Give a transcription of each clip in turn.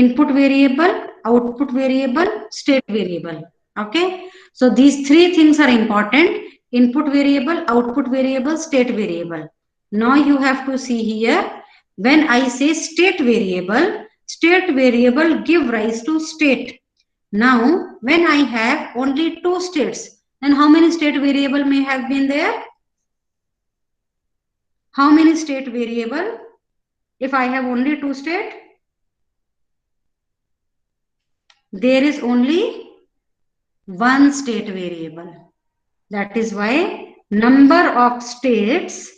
input variable, output variable, state variable. Okay, so these three things are important: input variable, output variable, state variable. Now you have to see here, when I say state variable give rise to state. Now when I have only two states, then how many state variable may have been there? How many state variable if I have only two state? There is only one state variable. That is why number of states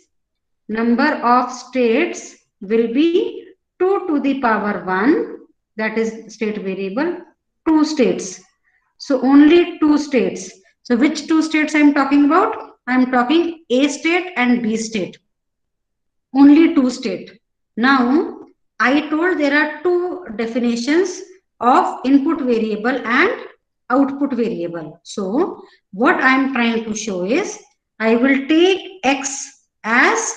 will be 2 to the power 1, that is state variable, 2 states. So only 2 states. So which 2 states I am talking about? I am talking A state and B state. Only 2 states. Now I told there are two definitions of input variable and output variable. So what I am trying to show is, I will take X as,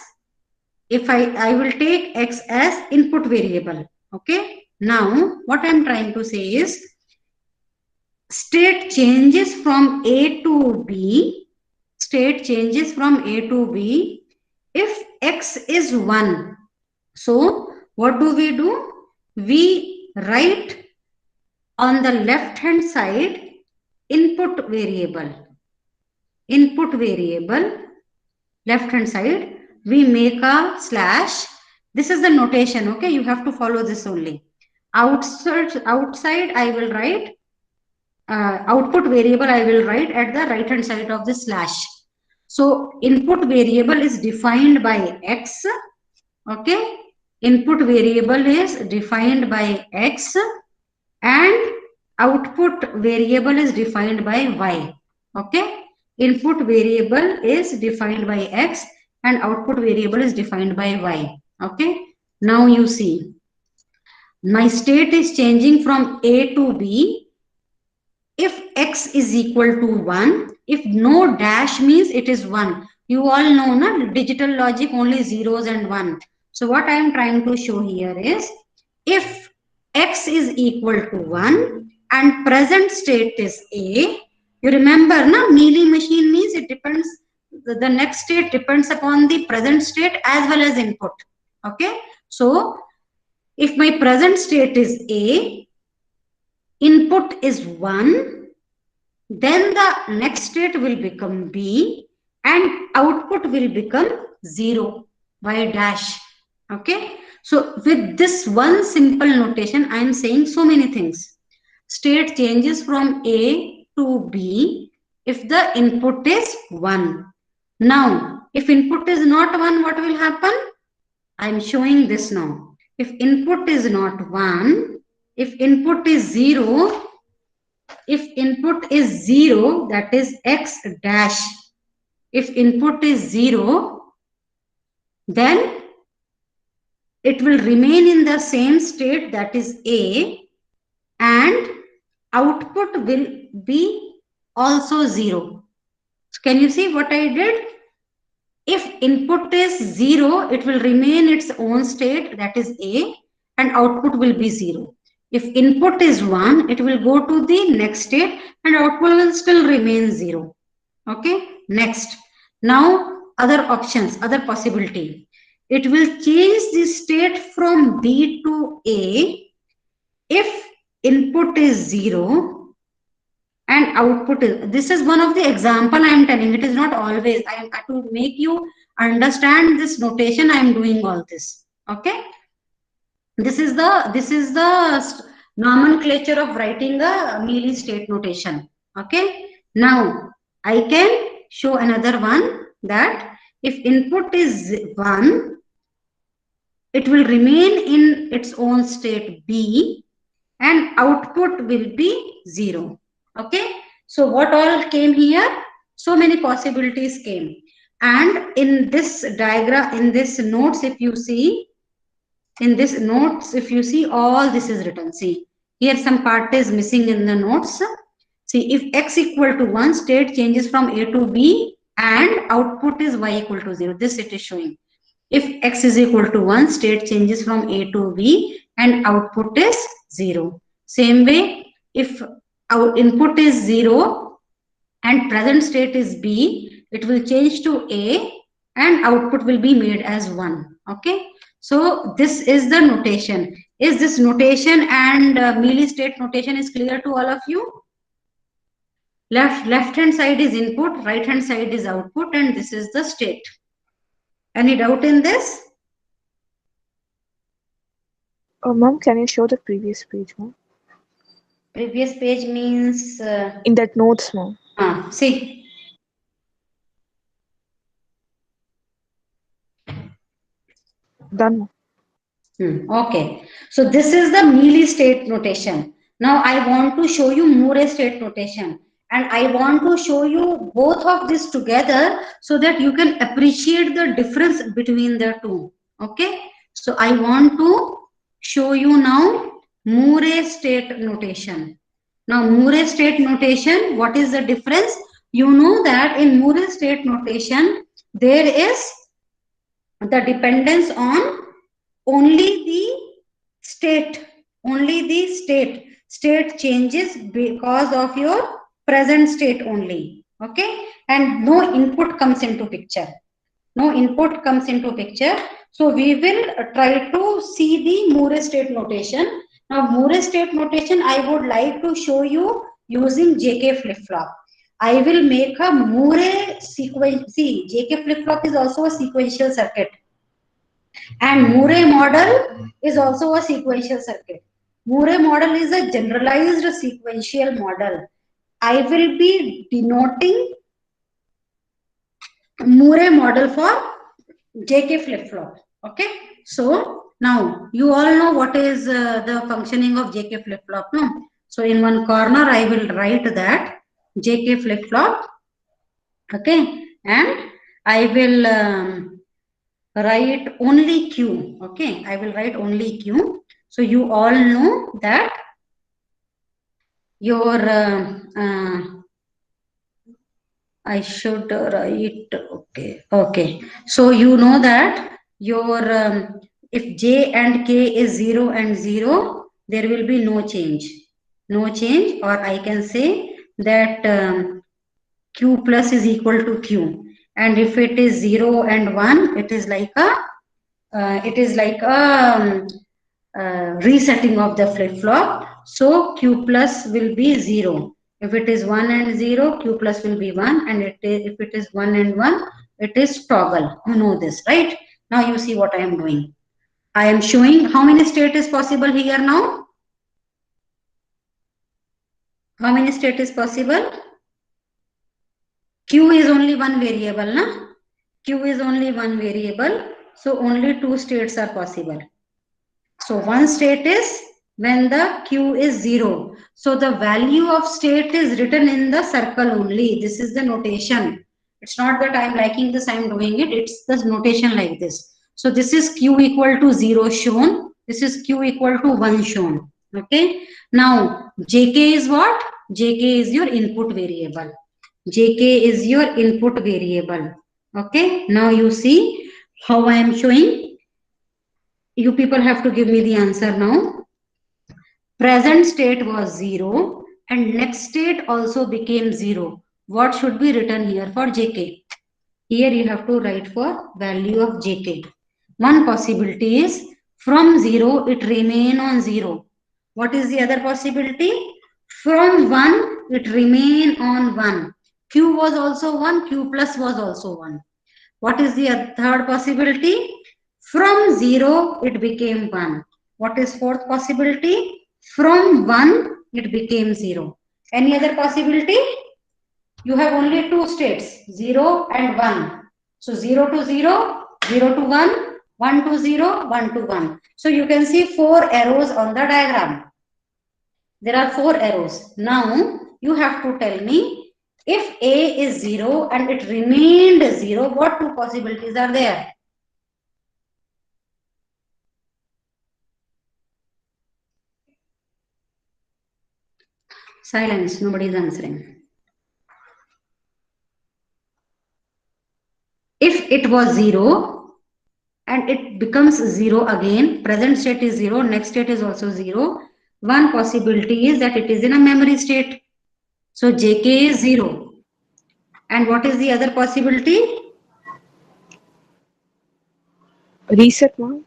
I will take X as input variable. Okay. Now what I am trying to say is, state changes from A to B. State changes from A to B if X is 1. So what do? We write on the left hand side input variable, left hand side we make a slash. This is the notation. Okay, you have to follow this only. Outside I will write output variable, I will write at the right hand side of the slash. So input variable is defined by X. Okay, input variable is defined by X and output variable is defined by Y. Okay, input variable is defined by X and output variable is defined by Y. Okay, now you see my state is changing from A to B if X is equal to 1. If no dash means it is 1. You all know na, digital logic only zeros and 1. So what I am trying to show here is, if X is equal to 1 and present state is A, you remember na, Mealy machine means it depends, the next state depends upon the present state as well as input. Okay, so if my present state is A, input is 1, then the next state will become B and output will become 0, Y dash. Okay, so with this one simple notation, I am saying so many things. State changes from A to B if the input is 1. Now, if input is not 1, what will happen? I am showing this now. If input is not 1, if input is 0, that is X dash. If input is 0, then it will remain in the same state, that is A, and output will be also 0. So can you see what I did? If input is 0, it will remain its own state, that is A, and output will be 0. If input is 1, it will go to the next state and output will still remain 0. Okay, next. Now other options, other possibility. It will change the state from B to A if input is 0 and output is, this is one of the example I am telling. It is not always. I am to make you understand this notation. I am doing all this. Okay. This is the nomenclature of writing a Mealy state notation. Okay. Now I can show another one, that if input is 1, it will remain in its own state B and output will be 0. Okay. So what all came here? So many possibilities came. And in this diagram, in this notes, if you see, all this is written. See, here some part is missing in the notes. See, if X equal to 1, state changes from A to B and output is Y equal to 0. This it is showing. If X is equal to 1, state changes from A to B and output is 0. Same way, if our input is 0 and present state is B, it will change to A and output will be made as 1. Okay. So this is the notation. Is this notation and Mealy state notation is clear to all of you? Left hand side is input, right hand side is output, and this is the state. Any doubt in this? Ma'am, can you show the previous page, ma'am? Previous page means In that notes, ma'am. see. Done, ma'am. Okay, so this is the Mealy state notation. Now I want to show you Murray state notation, and I want to show you both of this together so that you can appreciate the difference between the two. Okay, so I want to show you now Murray state notation. Now Murray state notation, what is the difference? You know that in Murray state notation there is the dependence on only the state, state changes because of your present state only. Okay, and no input comes into picture, so we will try to see the Murray state notation. Now Murray state notation I would like to show you using JK flip flop. I will make a Murray sequence. See, JK flip flop is also a sequential circuit, and Murray model is also a sequential circuit. Murray model is a generalized sequential model. I will be denoting Murray model for JK flip flop. Okay. So now you all know what is the functioning of JK flip flop. No. So in one corner I will write that JK flip flop. Okay. And I will write only Q. Okay, I will write only Q. So you all know that your I should write. Okay. So you know that your if J and K is 0 and 0, there will be no change. Or I can say that Q plus is equal to Q. And if it is 0 and 1, it is like a resetting of the flip flop. So Q plus will be 0. If it is 1 and 0, Q plus will be 1. And if it is 1 and 1, it is toggle. You know this, right? Now you see what I am doing. I am showing how many state is possible here now. How many state is possible? Q is only one variable, na? Q is only one variable. So only two states are possible. So one state is when the Q is 0. So the value of state is written in the circle only. This is the notation. It's not that I'm liking this, I'm doing it. It's the notation like this. So this is Q equal to 0 shown. This is Q equal to 1 shown. Okay. Now JK is what? JK is your input variable. JK is your input variable. Okay. Now you see how I am showing. You people have to give me the answer now. Present state was 0 and next state also became 0. What should be written here for JK? Here you have to write for value of JK. One possibility is from 0 it remain on 0. What is the other possibility? From 1 it remain on 1. Q was also 1, Q plus was also 1. What is the third possibility? From 0, it became 1. What is fourth possibility? From 1, it became 0. Any other possibility? You have only two states, 0 and 1. So 0 to 0, 0 to 1, 1 to 0, 1 to 1. So you can see 4 arrows on the diagram. There are 4 arrows. Now you have to tell me if A is 0 and it remained 0, what two possibilities are there? Silence, nobody is answering. If it was 0 and it becomes 0 again. Present state is 0, next state is also 0. One possibility is that it is in a memory state. So JK is 0. And what is the other possibility? Reset, ma'am.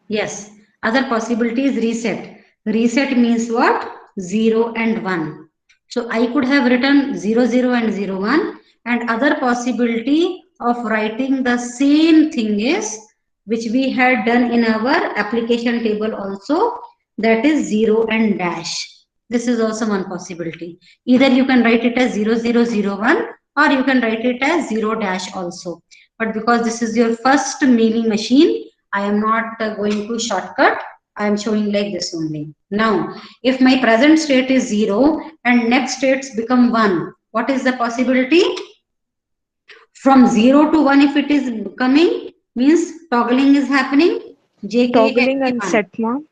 Yes, other possibility is reset. Reset means what? 0 and 1. So I could have written 0, 0 and 0, 1. And other possibility of writing the same thing is, which we had done in our application table also, that is 0 and dash. This is also one possibility. Either you can write it as 0, 0, 0, 1, or you can write it as 0 dash also. But because this is your first Mealy machine, I am not going to shortcut. I am showing like this only. Now, if my present state is 0 and next states become 1, what is the possibility? From 0 to 1, if it is coming, means toggling is happening. JK Toggling and and 1. set, ma'am.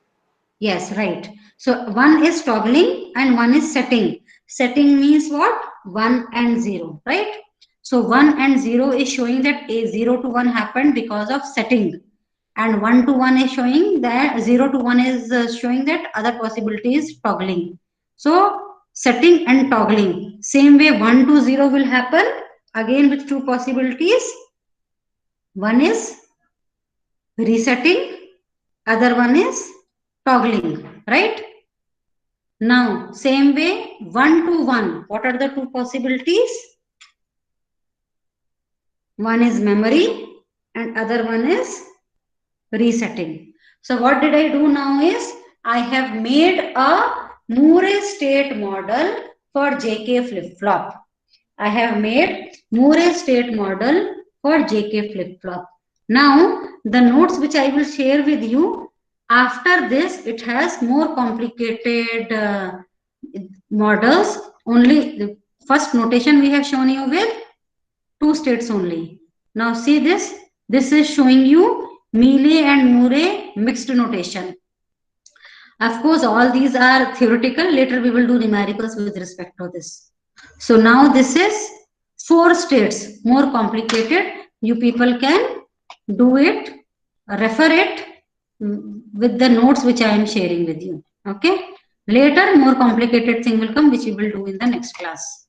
Yes, right. So one is toggling and one is setting. Setting means what? 1 and 0, right? So 1 and 0 is showing that a 0 to 1 happened because of setting. And 1 to 1 is showing that 0 to 1 is showing that other possibility is toggling. So setting and toggling. Same way 1 to 0 will happen again with two possibilities. One is resetting, other one is toggling, right? Now, same way, 1 to 1. What are the two possibilities? One is memory and other one is resetting. So what did I do now is, I have made a Murray state model for JK flip-flop. I have made Murray state model for JK flip-flop. Now, the notes which I will share with you, after this, it has more complicated models. Only the first notation we have shown you with two states only. Now see this. This is showing you Mealy and Murray mixed notation. Of course, all these are theoretical. Later we will do numericals with respect to this. So now this is four states, more complicated. You people can do it, refer it with the notes which I am sharing with you. Okay. Later, more complicated thing will come, which we will do in the next class.